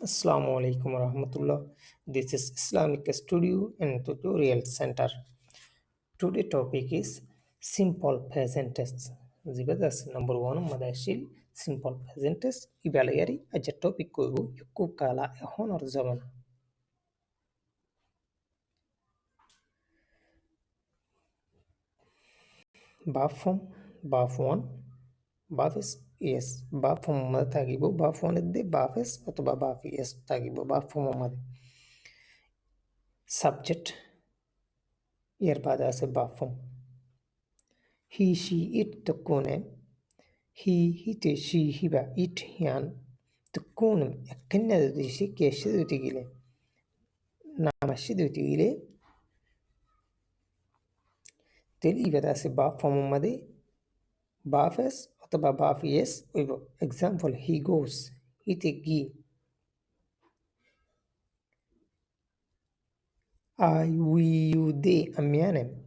Assalamu alaikum warahmatullah. This is Islamic Studio and Tutorial Center. Today topic is simple present tense. Zibadas number 1 madashil simple present tense ibalayari aja topic ko yuku kala honor zaman. Verb form, verb 1, verb is yes, verb form mada tagibo, verb 1 idde verb is ಅಥವಾ verb yes tagibo, verb form mada. Subject erbada ase verb form. He, she, it تكون he, hite, she, hiba, it, yan تكون أكنّا دشي كيشدو تيجيلي نامشدو تيجيلي تلي بدأس باب فمومدي بافس أتبا باف yes ويبو example he goes he تيجي I, we, you, they أميانم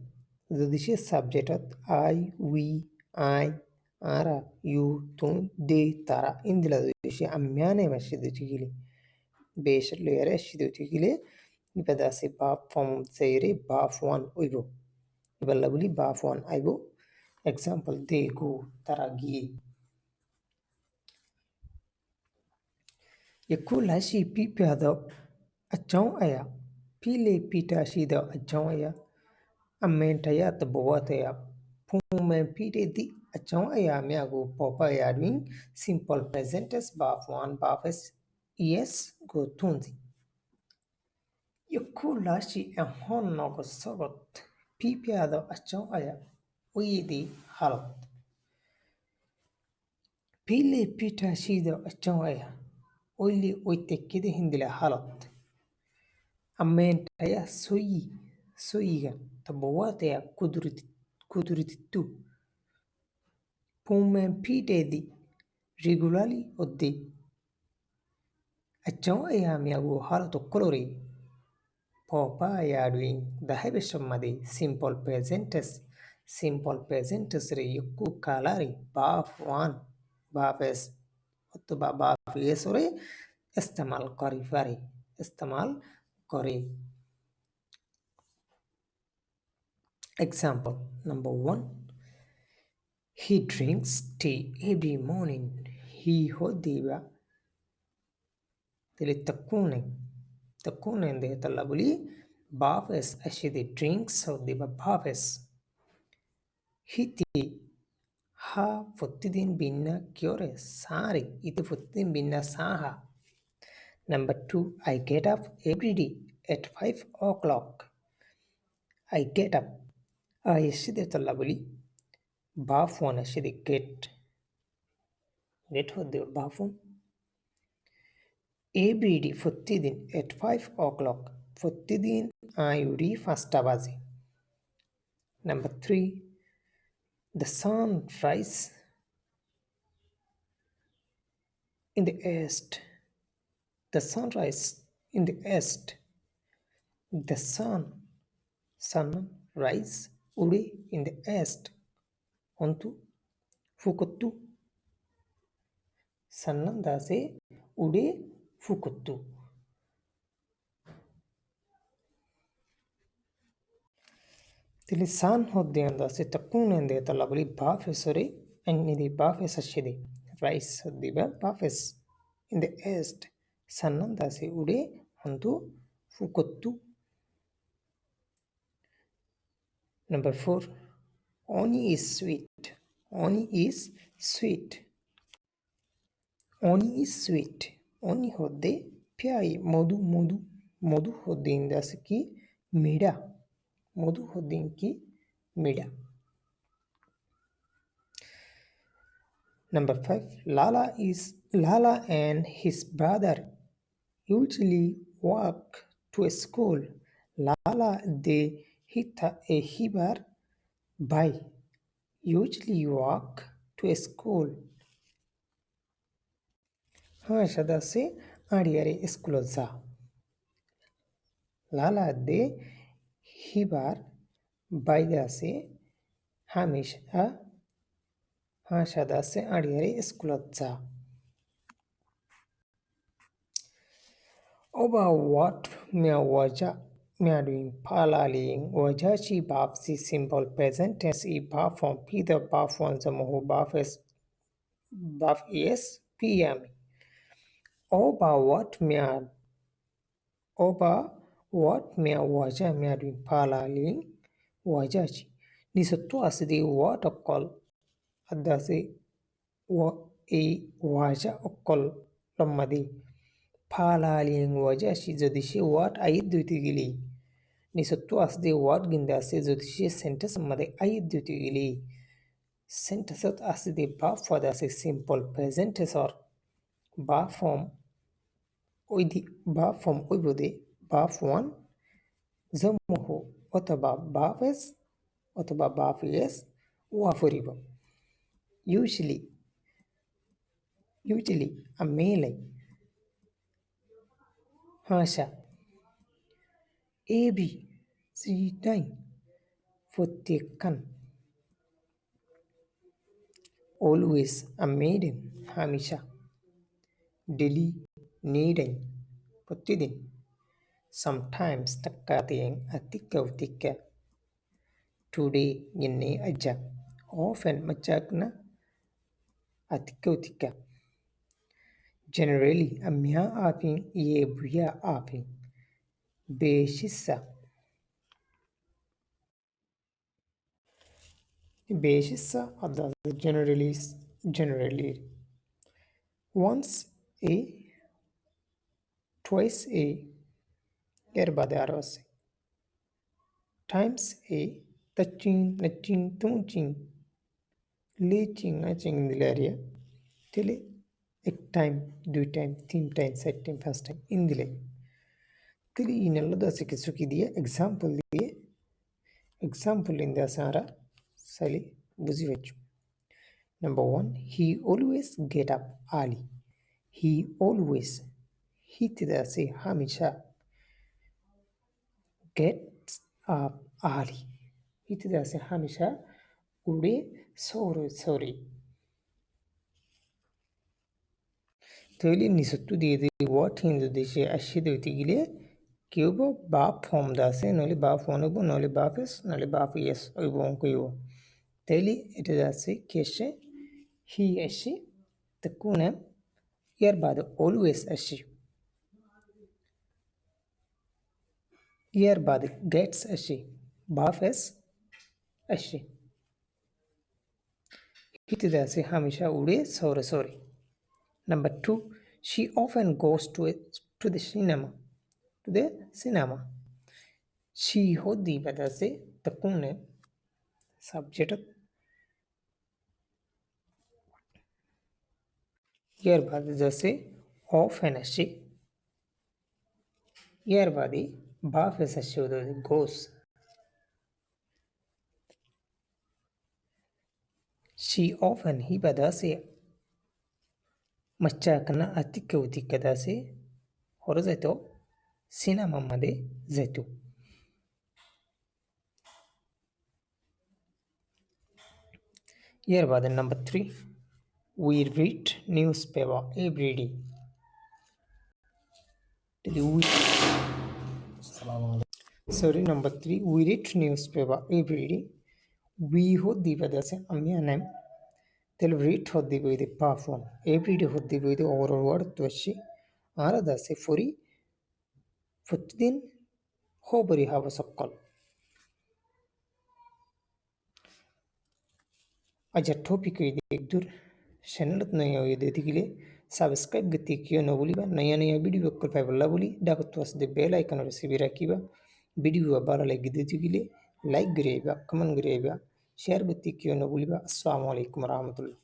دشي subject I, we, I ara you tun they tara indila dشي أميانم أشدو تيجيلي بيشر ليرة أشدو تيجيلي يبدأ سي باب فم سيري باب 1 ويبو يبقى بلي باب 1 أيبو example they go تراجي يقول هاشي بي هذا أجاو أيا بيلي بيتاشي دا أجاو أيا أمين تيا تبوات أيا بومن بيتي دي أجاو أيا مياغو بابا أيا doing simple present tense باب 1 باب yes go تونزي يقول هاشي أهون نوغو سوغت بي هذا أجاو أيا ويدي حالت بيلي بيتاشي دا أجاو أيا ويلي ويتكيدي هندلة حالت أمين تيا سويغا تبواتيا كدرتتو بومن بيتيدي ريغولالي ودي أجاو أيا مياغو حالتو كولوري بابا يا دوين دهب شمدي simple present tense ري يكو كالاري باف وان بافس أتبا باف يسوري استعمال كاري فاري استعمال كاري example number 1 he drinks tea every morning he هديبا تلي تكون عندي طلبولي بافس أشيدي drinks هديبا بافس هيتي ها فتدين بينا كيوري ساري إتي فتدين بينا ساها number 2 I get up every day at 5 o'clock I get up أشيدي طلبولي بافون أشيدي get هديبا بافون every day فتدين at 5 o'clock فتدين آيوري فاستا بازي number 3 the sun rises in the east the sunrise in the east the sunrise uri in the east onto fukuttu sannandase ude fukuttu tili san hoddiandase takkunende talabli bafesori annidi bafesashidi rice hoddiba bafes in the east sannandase ude onto fukuttu number 4 oni is sweet oni is sweet oni is sweet oni hodde pyai modu hoddindasiki mida modu hoddinki mida number 5 lala and his brother usually walk to a school lala they hita a hibar by usually walk to a school هاشداسي أرياري إسكولوزا لالا دي هيبار بايداسي هاميش هاشداسي أرياري إسكولوزا Oba what mea waja mea doing palaling wajachi baf si simple present tense I baf from pida baf one zamohu baf yes piyami. Oba what mea waja mea doing palaling wajachi. Nisottu asidi what okkol adasi I waja okkol lommadi. Palaling wajashi zodishi what aiddutigili. Nisottu asdi what gindasi zodishi sentence made aiddutigili. Sentence asdi ba fadasi simple present tense or ba form oibode ba one zamuhu অথবা বাফেস অথবা বাফিয়েস ওয়াফরিব usually amelai hasha ab c9 fotekan always a maiden hamisha daily needing potidin sometimes takatiyeng atika utika today ginne aja often machakna atika utika generally amya apin ye buya apin beşissa adı generally once a twice a yerbade arvasi times a touching nutching tunching leaching naching indilaria tele ek time two time three time set time first time indile tele ಈ ನೆಲ್ಲದ ಸಿಕ್ಕಿದೆಯಾ example ಇಂದ ಸಾರ ಸಲಿ ಬುಜಿವೆಚ್ಚು. Number 1 he always get up early. He always hitidasi hamisha gets up early. Hitidasi hamisha ude sorry. Teli nisattu dede what hindu deshe ashidu tigile Cubo bap form dase noli bap fonobo noli bapes noli bap yes oibonko yo. Teli it is dase keshe he ashi takune yerbade always ashi yerbade gets ashi bafes ashi it is dase hamisha ude sorry. Number 2 she often goes to the cinema. She hodi badase takune subject yerbade jase often ashi yerbade bafes ashi goes. She often hi badase machakana atika utika dase horozeto cinema made zetu. Yerbade number 3 we read newspaper every day. Number 3 we read newspaper every day. We hodi badase amyanem tel read hodi boide pafon every day hodi boide over word twashi aradase fori futdin hobari hava sokkal aja topic dur channel naya hoyde digile subscribe gati kiyo no buliba naya video kol paiballa buli dagat was de bell icon recibe rakiba video bara like digile like greba comment greba share gati kiyo no buliba assalamu alaikum warahmatullah.